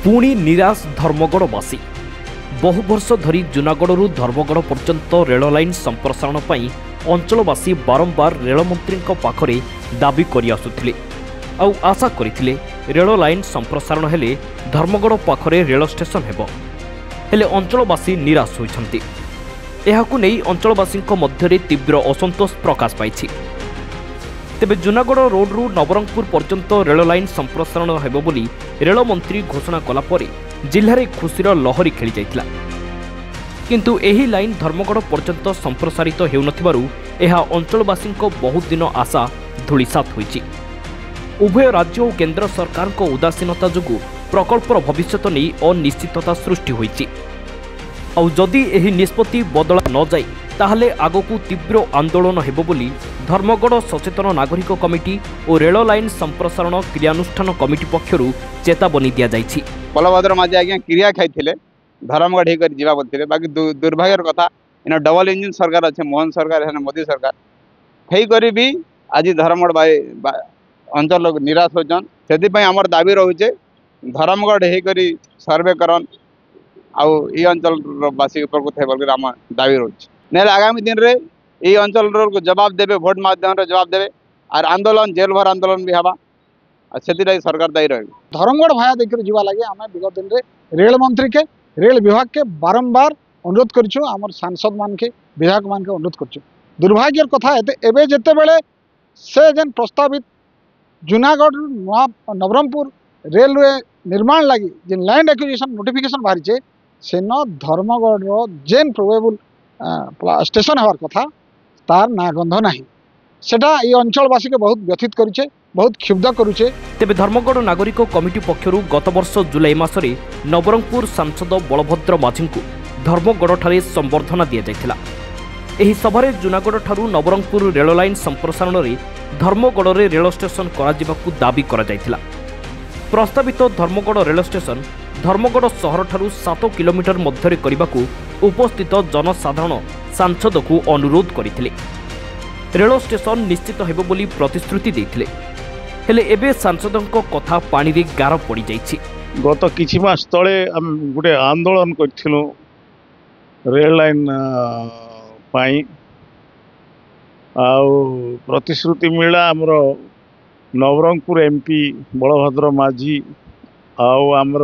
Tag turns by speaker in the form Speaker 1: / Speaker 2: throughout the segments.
Speaker 1: पुणी निराश धर्मगढ़वासी बहु वर्ष धरी जूनागढ़ धर्मगढ़ पर्यंत रेल लाइन संप्रसारण पर अंचलवासी बारंबार रेलमंत्री पाखरे दाबी कर आसुथिले आउ आशा करथिले रेल लाइन संप्रसारण हेले धर्मगढ़ पाखरे रेल स्टेशन हेबो हेले अंचलवासी निराश होइछन्ति। एहाकु नै अंचलवासी मध्यरे तीव्र असंतोष प्रकाश पाइछि। तेबे जूनागढ़ रोडरू नवरंगपुर पर्यंत रेल लाइन संप्रसारण हेबो बोली रेलमंत्री घोषणा कला परे जिल्लारे खुशीर लहरी खेली जाइतिला। किंतु एही लाइन धर्मगढ़ पर्यंत संप्रसारित हेउनथिबारु एहा अंचलवासी बहुत दिन आशा धूलिसात होइछि। उभय राज्य और केंद्र सरकार को उदासीनता जोगु प्रकल्पर भविष्यत नहीं अनिश्चितता सृष्टि होइछि। आउ जदि एही निष्पत्ति बदला न जाए ताहले आगकू तीव्र आंदोलन हेबो बोली धर्मगढ़ सचेतन नागरिक कमिटी और रेल लाइन संप्रसारण क्रियानुष्ठान कमिटी पक्षरु चेतावनी दिया जाइछि।
Speaker 2: बलभद्र माझी आज्ञा क्रिया खाइथिले धर्मगढ़ हेकर जीवा बोलथिले बाकी दुर्भाग्यर कथा इन डबल इंजिन सरकार अच्छे मोहन सरकार है मोदी सरकार हेई करी भी आज धर्मगढ़ अंचल लोग निराश होचन। से आमर दाबी रोचे धर्मगढ़ हेकर सर्वे करन आउ ई अंचल बासी ऊपर को आम दाबी रोचे ना आगामी दिन रे ये अंचल को जवाब देवे भोट माध्यम जवाब देवे और आंदोलन जेल भर आंदोलन भी हवा से सरकार दायी रही।
Speaker 3: धर्मगढ़ भाया देखिए जीवा लगे आम विगत दिन में रेल मंत्री के रेल विभाग के बारंबार अनुरोध करूँ आम सांसद मान के विधायक मान के अनुरोध करूँ। दुर्भाग्यर कथा एवं जिते बड़े से जेन प्रस्तावित जूनागढ़ नवरंगपुर रेलवे निर्माण लगी जेन लैंड एक्विजिशन नोटिफिकेशन बाहरी से न धर्मगढ़ जेन प्रोबेबल स्टेशन हवार कथा तार ना गंध नहीं सेटा ये अंचलवासी के बहुत व्यथित करुचे बहुत क्षुब्ध करुचे।
Speaker 1: तेबे धर्मगढ़ नागरिक कमिटी पक्षरु गत वर्ष जुलाई मासरे नवरंगपुर सांसद बलभद्र माझी को धर्मगढ़ ठारे संबर्धना दिया जायथिला। एही सभारे जूनागढ़ ठारू नवरंगपुर रेल लाइन संप्रसारण रे धर्मगढ़ रे रेल स्टेशन करा जिबाकू दाबी करा जायथिला। प्रस्तावित धर्मगढ़ रेल स्टेशन धर्मगढ़ सहर ठारू 7 किलोमीटर मध्यरे करिबाकू उपस्थित जनसाधारण सांसद को अनुरोध करथिले। रेल स्टेशन निश्चित हेबो बोली प्रतिश्रुति देथिले हेले एबे सांसदों कथा पानी रे गार पड़ी जाइछि।
Speaker 4: गत किछि मास तळे हम गुटे आंदोलन करथिलु रेल लाइन पाई आउ प्रतिश्रुति मिला हमर नवरंगपुर एमपी बलभद्र माझी आउ हमर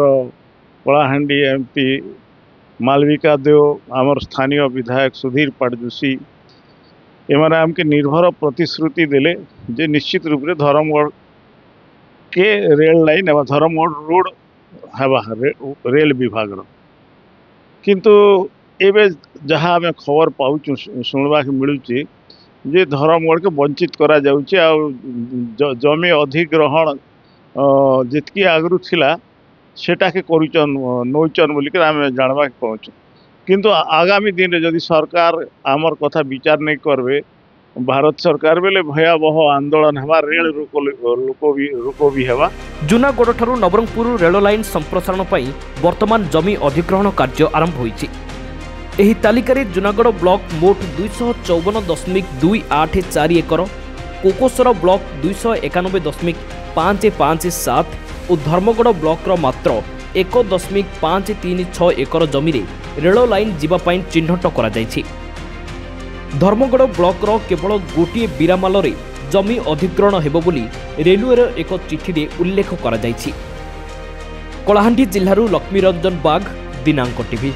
Speaker 4: कलाहांडी एमपी मालविका देव आमर स्थानीय विधायक सुधीर पाटजोशी एमाने आमके निर्भर प्रतिश्रुति देले जे निश्चित रूप से धर्मगढ़ के रेल लाइन एवं धर्मगढ़ रोड हेबा रेल विभाग किंतु एबे जहाँ आम खबर पाऊँ शुणवा मिलूँ जे धर्मगढ़ के वंचित करा जाउछि आ जमी अधिग्रहण जितकी आगु थिला सेटा के करूचन नौचन बोलिक आम जानवा पाऊँ। किंतु आगामी दिन में जदि सरकार आमर कथा विचार नहीं करबे भारत सरकार बेले भयावह आंदोलन हेबा रेल रोको भी हेबा।
Speaker 1: जूनागढ़ ठारू नवरंगपुर रेल लाइन संप्रसारण पई वर्तमान जमी अधिग्रहण कार्य आरंभ होइछि। एही तालिकारे जूनागढ़ ब्लॉक मोट 294.284 एकर, कोकोसर ब्लॉक 291.557 और धर्मगढ़ ब्लॉक मात्र 1.536 एकर जमी रे रेल लाइन जीवापाई चिन्हट करा जायछि। धर्मगढ़ ब्लॉक केवल गोटे बिरामाल रे जमी अधिग्रहण हेबो बोली रेलवे एक चिठी रे उल्लेख करा जायछि। कलाहांडी जिल्लारू लक्ष्मीरंजन बाग, दिनांक टीवी।